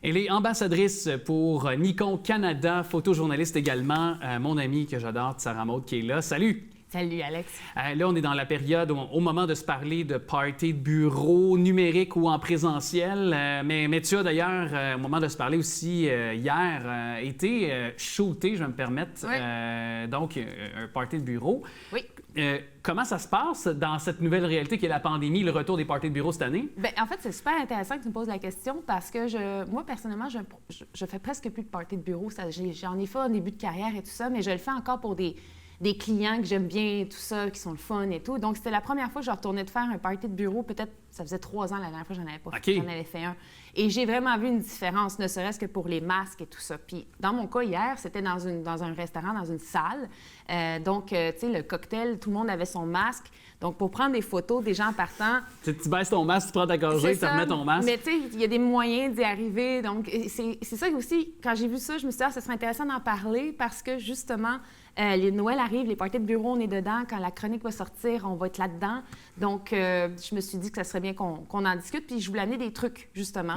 Elle est ambassadrice pour Nikon Canada, photojournaliste également. Mon amie que j'adore, Sarah Maud, qui est là. Salut! Salut, Alex. Là, on est dans la période au moment de se parler de party de bureau, numérique ou en présentiel. Mais tu as d'ailleurs, au moment de se parler aussi hier, été shooté, je vais me permettre, Oui. donc un party de bureau. Oui. Comment ça se passe dans cette nouvelle réalité qui est la pandémie, le retour des parties de bureau cette année? Bien, en fait, c'est super intéressant que tu me poses la question parce que moi, personnellement, je fais presque plus de party de bureau. J'en ai fait en début de carrière et tout ça, mais je le fais encore pour des clients que j'aime bien, tout ça, qui sont le fun et tout. Donc, c'était la première fois que je retournais de faire un party de bureau. Peut-être, ça faisait 3 ans la dernière fois que j'en avais pas fait. J'en avais fait un. Et j'ai vraiment vu une différence, ne serait-ce que pour les masques et tout ça. Puis, dans mon cas, hier, c'était dans un restaurant, dans une salle. Donc, tu sais, le cocktail, tout le monde avait son masque. Donc, pour prendre des photos des gens partant... Tu baisses ton masque, tu prends ta gorgée, tu remets ton masque. Mais tu sais, il y a des moyens d'y arriver. Donc, c'est ça aussi, quand j'ai vu ça, je me suis dit, ça serait intéressant d'en parler parce que, justement, les Noël arrivent, les parties de bureau, on est dedans. Quand la chronique va sortir, on va être là-dedans. Donc, je me suis dit que ça serait bien qu'on en discute. Puis, je voulais amener des trucs, justement,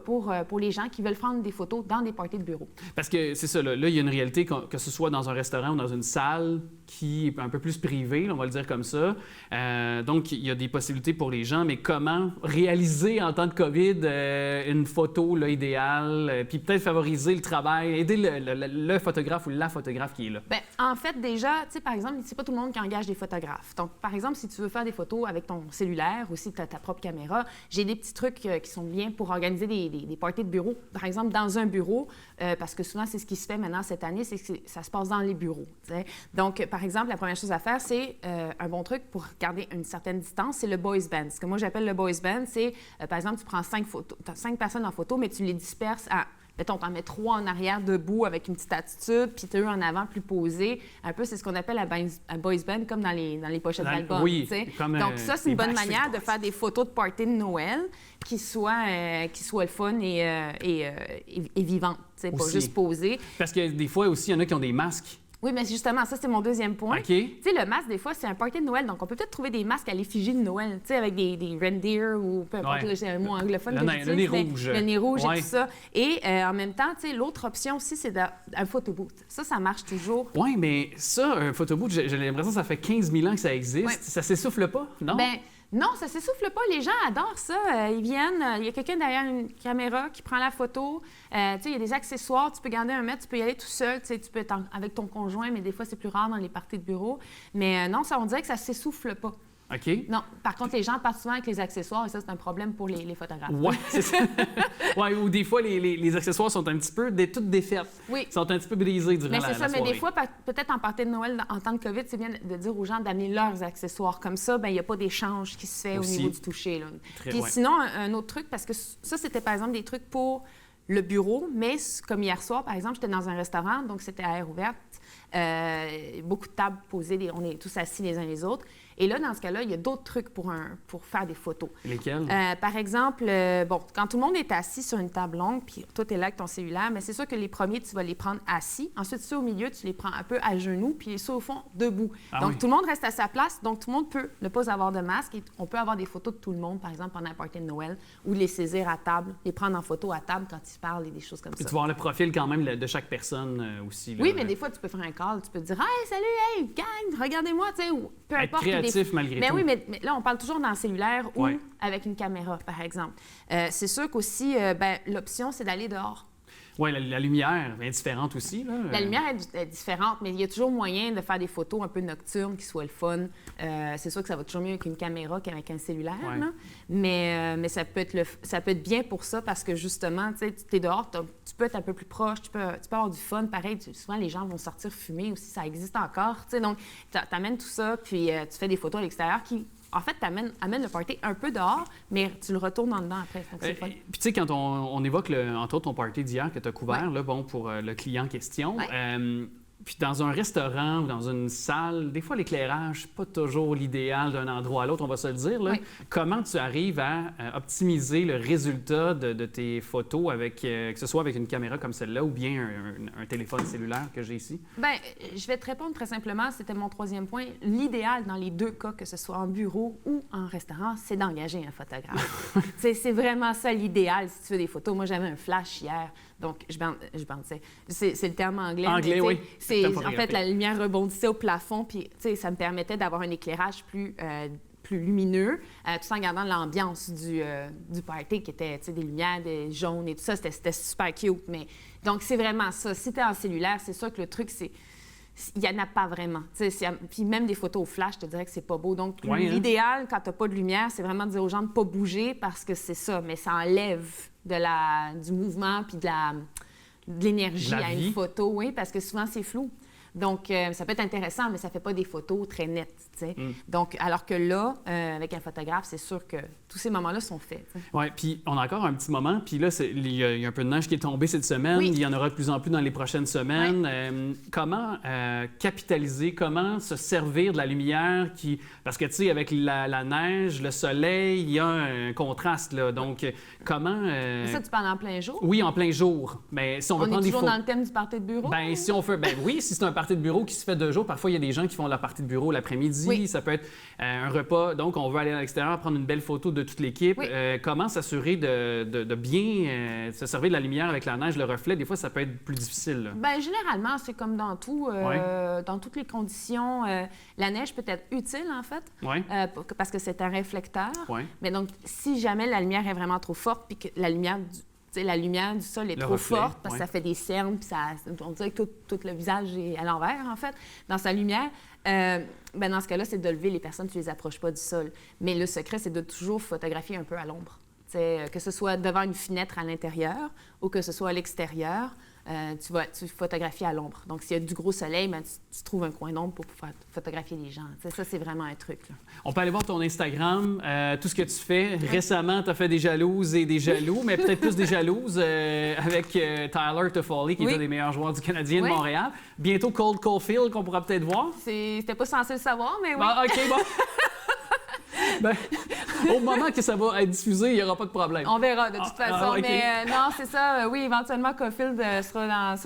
pour les gens qui veulent prendre des photos dans des parties de bureau. Parce que c'est ça, là, il y a une réalité, que ce soit dans un restaurant ou dans une salle qui est un peu plus privée, on va le dire comme ça. Donc, il y a des possibilités pour les gens, mais comment réaliser en temps de COVID une photo là, idéale, puis peut-être favoriser le travail, aider le photographe ou la photographe qui est là? Bien, en fait, déjà, tu sais, par exemple, c'est pas tout le monde qui engage des photographes. Donc, par exemple, si tu veux faire des photos avec ton cellulaire ou si tu as ta propre caméra, j'ai des petits trucs qui sont bien pour organiser des parties de bureau. Par exemple, dans un bureau, parce que souvent, c'est ce qui se fait maintenant cette année, c'est que ça se passe dans les bureaux. T'sais. Donc, par exemple, la première chose à faire, c'est un bon truc pour garder une certaine distance, c'est le boys band. Ce que moi, j'appelle le boys band, c'est, par exemple, tu prends 5 personnes en photo, mais tu les disperses à... Mettons, t'en mets 3 en arrière debout avec une petite attitude, puis t'as eu en avant plus posé. Un peu, c'est ce qu'on appelle un boys band, comme dans les pochettes d'albums. Oui, donc ça, c'est une bonne manière de faire des photos de party de Noël qui soient le fun et vivantes, pas juste posées. Parce que des fois aussi, il y en a qui ont des masques. Oui, mais justement, ça, c'est mon deuxième point. OK. Tu sais, le masque, des fois, c'est un party de Noël. Donc, on peut peut-être trouver des masques à l'effigie de Noël, tu sais, avec des reindeer ou peu importe, c'est un mot anglophone. Le nez rouge. Le nez rouge et tout ça. Et en même temps, tu sais, l'autre option aussi, c'est un photobooth. Ça marche toujours. Oui, mais ça, un photobooth, j'ai l'impression que ça fait 15 000 ans que ça existe. Ouais. Ça s'essouffle pas, non? Bien, non, ça s'essouffle pas. Les gens adorent ça. Ils viennent, il y a quelqu'un derrière une caméra qui prend la photo. Tu sais, il y a des accessoires. Tu peux garder 1 mètre, tu peux y aller tout seul. Tu sais, tu peux être avec ton conjoint, mais des fois, c'est plus rare dans les parties de bureau. Mais non, ça, on dirait que ça s'essouffle pas. OK. Non, par contre, les gens partent souvent avec les accessoires et ça, c'est un problème pour les photographes. Oui, c'est ça. Oui, ou des fois, les accessoires sont un petit peu toutes défaites. Oui. Ils sont un petit peu brisés durant la soirée. Mais c'est ça, mais des fois, peut-être en partie de Noël, en temps de COVID, c'est bien de dire aux gens d'amener leurs accessoires. Comme ça, bien, il n'y a pas d'échange qui se fait au niveau du toucher. Là. Puis sinon, un autre truc, parce que ça, c'était par exemple des trucs pour le bureau, mais comme hier soir, par exemple, j'étais dans un restaurant, donc c'était à air ouverte. Beaucoup de tables posées, on est tous assis les uns les autres. Et là, dans ce cas-là, il y a d'autres trucs pour faire des photos. Lesquels? Par exemple, quand tout le monde est assis sur une table longue, puis toi, tu es là avec ton cellulaire, mais c'est sûr que les premiers, tu vas les prendre assis. Ensuite, ceux au milieu, tu les prends un peu à genoux, puis ceux au fond, debout. Donc, tout le monde reste à sa place. Donc, tout le monde peut ne pas avoir de masque. Et on peut avoir des photos de tout le monde, par exemple, pendant un party de Noël, ou les saisir à table, les prendre en photo à table quand ils parlent et des choses comme ça. Tu vas voir le profil quand même de chaque personne aussi. Là, oui, mais des fois, tu peux faire un call, tu peux te dire « Hey, salut, hey, gang, regardez-moi », tu sais, ou peu importe. Créatif malgré tout. Oui, mais là, on parle toujours dans le cellulaire ou avec une caméra, par exemple. C'est sûr qu'aussi, l'option, c'est d'aller dehors. Oui, la lumière est différente aussi. Là. La lumière est différente, mais il y a toujours moyen de faire des photos un peu nocturnes qui soient le fun. C'est sûr que ça va toujours mieux avec une caméra qu'avec un cellulaire, là. Mais ça peut être bien pour ça parce que justement, tu es dehors, tu peux être un peu plus proche, tu peux avoir du fun. Pareil, souvent, les gens vont sortir fumer aussi, ça existe encore. Donc, tu amènes tout ça, puis tu fais des photos à l'extérieur qui... En fait, tu amènes le party un peu dehors, mais tu le retournes en dedans après. Puis tu sais, quand on évoque, entre autres, ton party d'hier que tu as couvert, là, pour le client en question, Puis dans un restaurant ou dans une salle, des fois, l'éclairage, c'est pas toujours l'idéal d'un endroit à l'autre, on va se le dire. Là. Oui. Comment tu arrives à optimiser le résultat de tes photos, avec, que ce soit avec une caméra comme celle-là ou bien un téléphone cellulaire que j'ai ici? Bien, je vais te répondre très simplement, c'était mon troisième point. L'idéal dans les deux cas, que ce soit en bureau ou en restaurant, c'est d'engager un photographe. C'est vraiment ça l'idéal si tu veux des photos. Moi, j'avais un flash hier, donc je bandais. C'est le terme anglais. Anglais, mais, oui. En fait, la lumière rebondissait au plafond, puis ça me permettait d'avoir un éclairage plus lumineux, tout en gardant l'ambiance du party qui était des lumières des jaunes et tout ça. C'était super cute. Mais... Donc, c'est vraiment ça. Si tu es en cellulaire, c'est sûr que le truc, c'est... Il n'y en a pas vraiment. Puis même des photos au flash, je te dirais que c'est pas beau. Donc, l'idéal, quand tu n'as pas de lumière, c'est vraiment de dire aux gens de ne pas bouger parce que c'est ça. Mais ça enlève du mouvement puis de l'énergie à une photo, oui, parce que souvent, c'est flou. Donc, ça peut être intéressant, mais ça ne fait pas des photos très nettes, tu sais. Donc, alors que là, avec un photographe, c'est sûr que tous ces moments-là sont faits. Oui, puis on a encore un petit moment, puis là, il y a un peu de neige qui est tombée cette semaine. Oui. Il y en aura de plus en plus dans les prochaines semaines. Comment capitaliser, comment se servir de la lumière qui... Parce que, tu sais, avec la neige, le soleil, il y a un contraste, là. Donc, comment... Ça, tu parles en plein jour? Oui, en plein jour. Mais si on veut on prendre est des toujours photos... dans le thème du party de bureau? Ben, si on fait... Ben oui, si c'est un party de bureau qui se fait 2 jours, parfois, il y a des gens qui font leur party de bureau l'après-midi. Oui. Ça peut être un repas. Donc, on veut aller à l'extérieur, prendre une belle photo de toute l'équipe. Oui. Comment s'assurer de bien se servir de la lumière avec la neige, le reflet? Des fois, ça peut être plus difficile. Bien, généralement, c'est comme dans tout. Dans toutes les conditions, la neige peut être utile, en fait, parce que c'est un réflecteur. Ouais. Mais donc, si jamais la lumière est vraiment trop forte puis que la lumière du sol est trop forte parce que ça fait des cernes, puis on dirait que tout le visage est à l'envers, en fait, dans sa lumière. Dans ce cas-là, c'est de lever les personnes, tu les approches pas du sol. Mais le secret, c'est de toujours photographier un peu à l'ombre. Que ce soit devant une fenêtre à l'intérieur ou que ce soit à l'extérieur, tu photographies à l'ombre. Donc, s'il y a du gros soleil, tu trouves un coin d'ombre pour pouvoir photographier les gens. Ça, c'est vraiment un truc. Là. On peut aller voir ton Instagram, tout ce que tu fais. Récemment, tu as fait des jalouses et des jaloux, mais peut-être plus des jalouses avec Tyler Toffoli, qui est un des meilleurs joueurs du Canadien de Montréal. Bientôt, Cole Caulfield, qu'on pourra peut-être voir. C'était pas censé le savoir, mais oui. Ah, OK, bon. Ben, au moment que ça va être diffusé, il n'y aura pas de problème. On verra, de toute façon. Okay. Mais non, c'est ça. Oui, éventuellement, Caulfield sera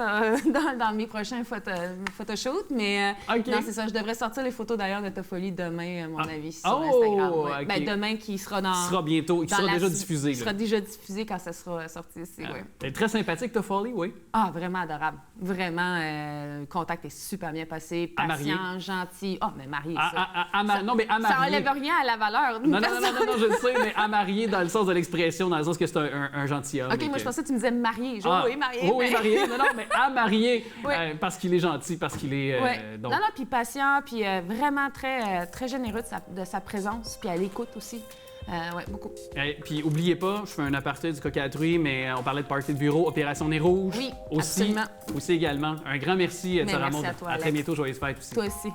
dans mes prochains photoshoots. Mais non, c'est ça. Je devrais sortir les photos d'ailleurs de Toffoli demain, à mon avis, sur Instagram. Ouais. Okay. Demain, qui sera dans... Il sera bientôt. Il sera déjà diffusé. Il sera déjà diffusé quand ça sera sorti ici, oui. T'es très sympathique, Toffoli, oui. Ah, vraiment adorable. Vraiment, le contact est super bien passé. Patient, gentil. Ah, mais marié, ça. Non, mais à marié. Ça enlève rien à la valeur. Non, je le sais, mais à marier dans le sens de l'expression, dans le sens que c'est un gentilhomme. OK, moi, je pensais que tu me disais marié. Oui, marié. Oui, marié. Non, mais à marier, parce qu'il est gentil, parce qu'il est... Donc... Non, puis patient, puis vraiment très, très généreux de sa présence, puis à l'écoute aussi. Oui, beaucoup. Puis, oubliez pas, je fais un aparté du Coq à la Truie, mais on parlait de party de bureau, Opération Nez Rouge. Oui, aussi, absolument. Aussi également. Un grand merci, Sarah Maud. Merci à toi, À très bientôt, joyeuses fêtes aussi. Toi aussi.